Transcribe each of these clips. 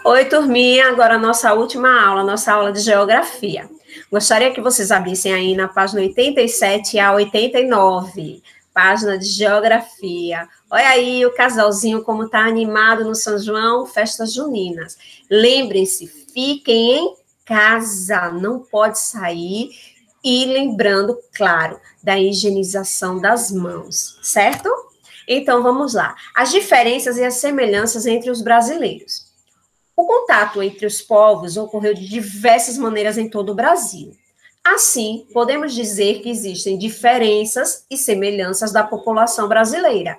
Oi, turminha, agora a nossa última aula, nossa aula de geografia. Gostaria que vocês abrissem aí na página 87 a 89, página de geografia. Olha aí o casalzinho como está animado no São João, festas juninas. Lembrem-se, fiquem em casa, não pode sair. E lembrando, claro, da higienização das mãos, certo? Então, vamos lá. As diferenças e as semelhanças entre os brasileiros. O contato entre os povos ocorreu de diversas maneiras em todo o Brasil. Assim, podemos dizer que existem diferenças e semelhanças da população brasileira.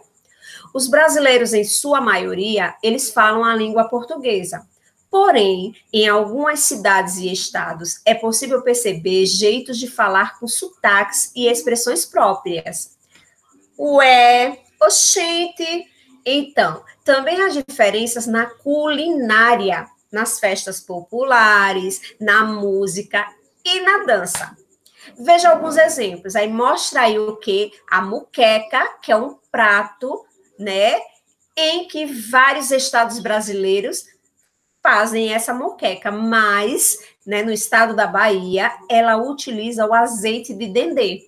Os brasileiros, em sua maioria, eles falam a língua portuguesa. Porém, em algumas cidades e estados, é possível perceber jeitos de falar com sotaques e expressões próprias. Ué, oxente! Então, também há diferenças na culinária, nas festas populares, na música e na dança. Veja alguns exemplos. Aí mostra aí o que? A muqueca, que é um prato, né, em que vários estados brasileiros fazem essa moqueca, mas, né, no estado da Bahia, ela utiliza o azeite de dendê.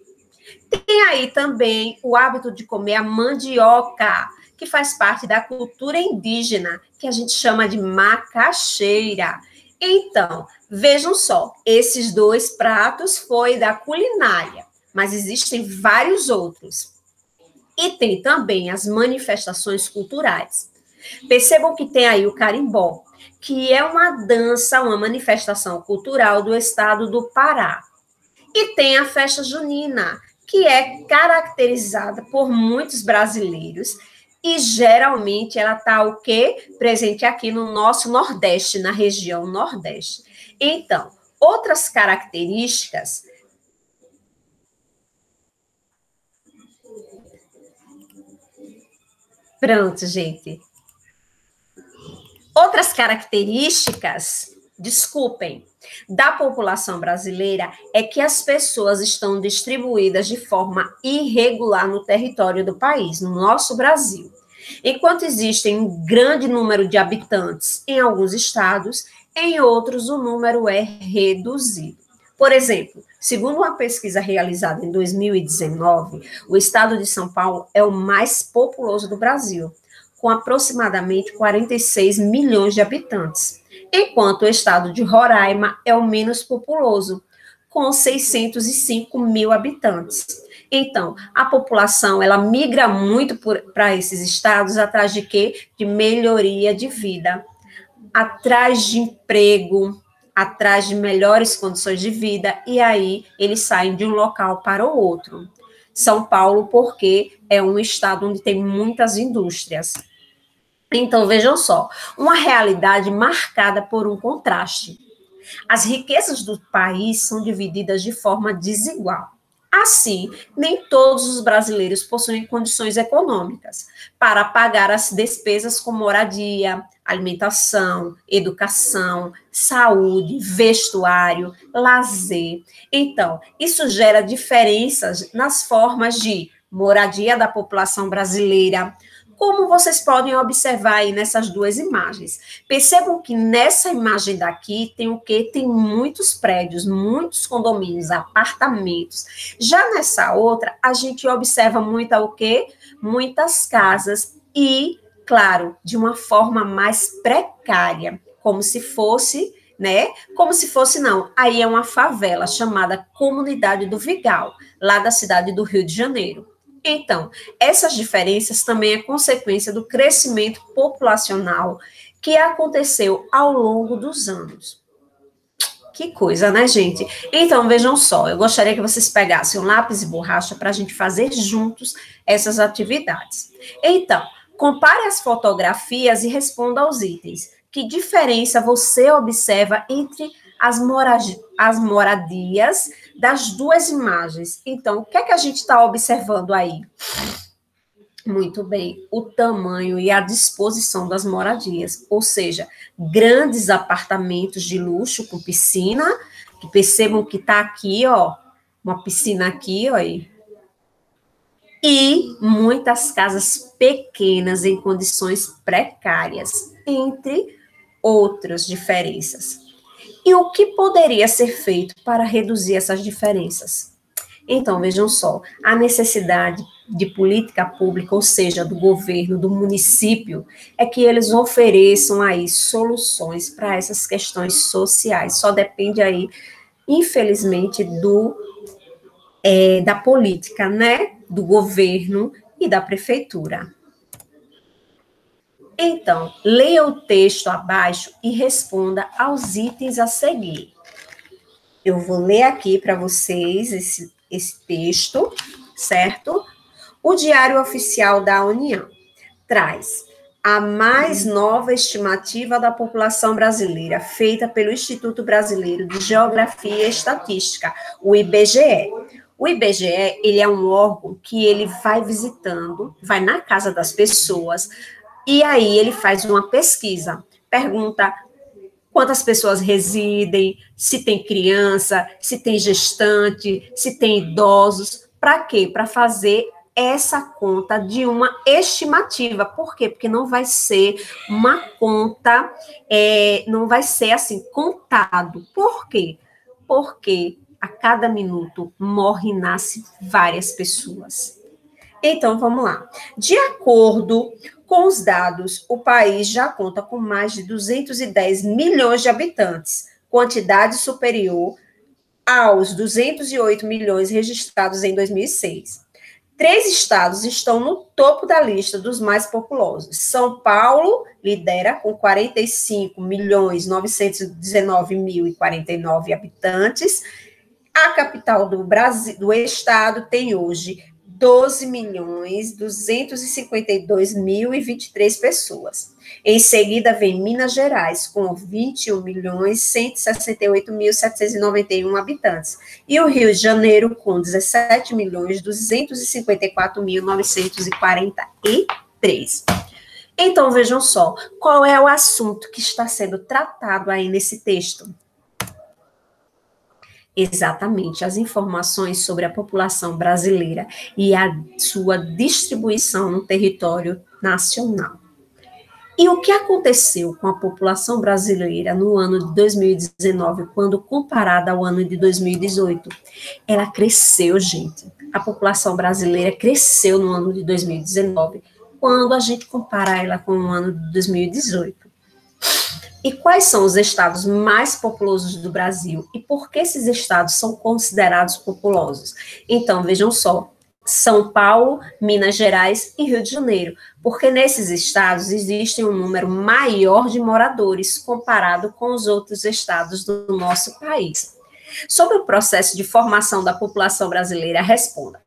Tem aí também o hábito de comer a mandioca, que faz parte da cultura indígena, que a gente chama de macaxeira. Então, vejam só, esses dois pratos foi da culinária, mas existem vários outros. E tem também as manifestações culturais. Percebam que tem aí o carimbó, que é uma dança, uma manifestação cultural do estado do Pará. E tem a festa junina, que é caracterizada por muitos brasileiros e geralmente ela está o quê? Presente aqui no nosso Nordeste, na região Nordeste. Então, outras características. Pronto, gente. Outras características, desculpem, da população brasileira é que as pessoas estão distribuídas de forma irregular no território do país, no nosso Brasil. Enquanto existem um grande número de habitantes em alguns estados, em outros o número é reduzido. Por exemplo, segundo uma pesquisa realizada em 2019, o estado de São Paulo é o mais populoso do Brasil, com aproximadamente 46 milhões de habitantes, enquanto o estado de Roraima é o menos populoso, com 605 mil habitantes. Então, a população, ela migra muito para esses estados atrás de quê? De melhoria de vida, atrás de emprego, atrás de melhores condições de vida, e aí eles saem de um local para o outro. São Paulo, porque é um estado onde tem muitas indústrias. Então, vejam só, uma realidade marcada por um contraste. As riquezas do país são divididas de forma desigual. Assim, nem todos os brasileiros possuem condições econômicas para pagar as despesas com moradia, alimentação, educação, saúde, vestuário, lazer. Então, isso gera diferenças nas formas de moradia da população brasileira, como vocês podem observar aí nessas duas imagens. Percebam que nessa imagem daqui tem o quê? Tem muitos prédios, muitos condomínios, apartamentos. Já nessa outra, a gente observa muita o quê? Muitas casas e, claro, de uma forma mais precária, como se fosse, né? Como se fosse não. Aí é uma favela chamada Comunidade do Vigal, lá da cidade do Rio de Janeiro. Então, essas diferenças também é consequência do crescimento populacional que aconteceu ao longo dos anos. Que coisa, né, gente? Então, vejam só, eu gostaria que vocês pegassem um lápis e borracha para a gente fazer juntos essas atividades. Então, compare as fotografias e responda aos itens. Que diferença você observa entre as moradias das duas imagens? Então, o que é que a gente está observando aí? Muito bem, o tamanho e a disposição das moradias, ou seja, grandes apartamentos de luxo com piscina, que percebam que está aqui, ó, uma piscina aqui, ó, aí. e muitas casas pequenas em condições precárias, entre outras diferenças. E o que poderia ser feito para reduzir essas diferenças? Então, vejam só, a necessidade de política pública, ou seja, do governo, do município, é que eles ofereçam aí soluções para essas questões sociais. Só depende aí, infelizmente, da política, né? Do governo e da prefeitura. Então, leia o texto abaixo e responda aos itens a seguir. Eu vou ler aqui para vocês esse texto, certo? O Diário Oficial da União traz a mais nova estimativa da população brasileira, feita pelo Instituto Brasileiro de Geografia e Estatística, o IBGE. O IBGE, ele é um órgão que ele vai visitando, vai na casa das pessoas, e aí ele faz uma pesquisa, pergunta quantas pessoas residem, se tem criança, se tem gestante, se tem idosos. Para quê? Para fazer essa conta de uma estimativa. Por quê? Porque não vai ser uma conta, não vai ser assim, contado. Por quê? Porque a cada minuto morre e nasce várias pessoas. Então, vamos lá. De acordo com os dados, o país já conta com mais de 210 milhões de habitantes, quantidade superior aos 208 milhões registrados em 2006. 3 estados estão no topo da lista dos mais populosos. São Paulo lidera com 45 milhões 919 mil e 49 habitantes. A capital do Brasil, do estado, tem hoje 12 milhões 252 mil e 23 pessoas. Em seguida vem Minas Gerais, com 21 milhões 168 mil 791 habitantes. E o Rio de Janeiro, com 17 milhões 254 mil 943. Então, vejam só, qual é o assunto que está sendo tratado aí nesse texto? Exatamente, as informações sobre a população brasileira e a sua distribuição no território nacional. E o que aconteceu com a população brasileira no ano de 2019, quando comparada ao ano de 2018? Ela cresceu, gente. A população brasileira cresceu no ano de 2019, quando a gente compara ela com o ano de 2018. E quais são os estados mais populosos do Brasil? E por que esses estados são considerados populosos? Então, vejam só, São Paulo, Minas Gerais e Rio de Janeiro, porque nesses estados existem um número maior de moradores comparado com os outros estados do nosso país. Sobre o processo de formação da população brasileira, responda.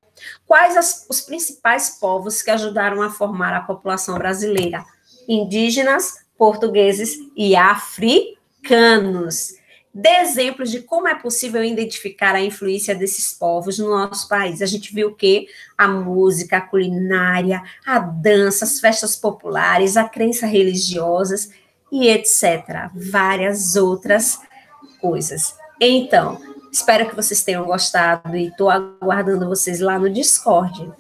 Quais os principais povos que ajudaram a formar a população brasileira? Indígenas, portugueses e africanos. Dê exemplos de como é possível identificar a influência desses povos no nosso país. A gente viu que a música, a culinária, a dança, as festas populares, a crença religiosas e etc. Várias outras coisas. Então, espero que vocês tenham gostado e estou aguardando vocês lá no Discord.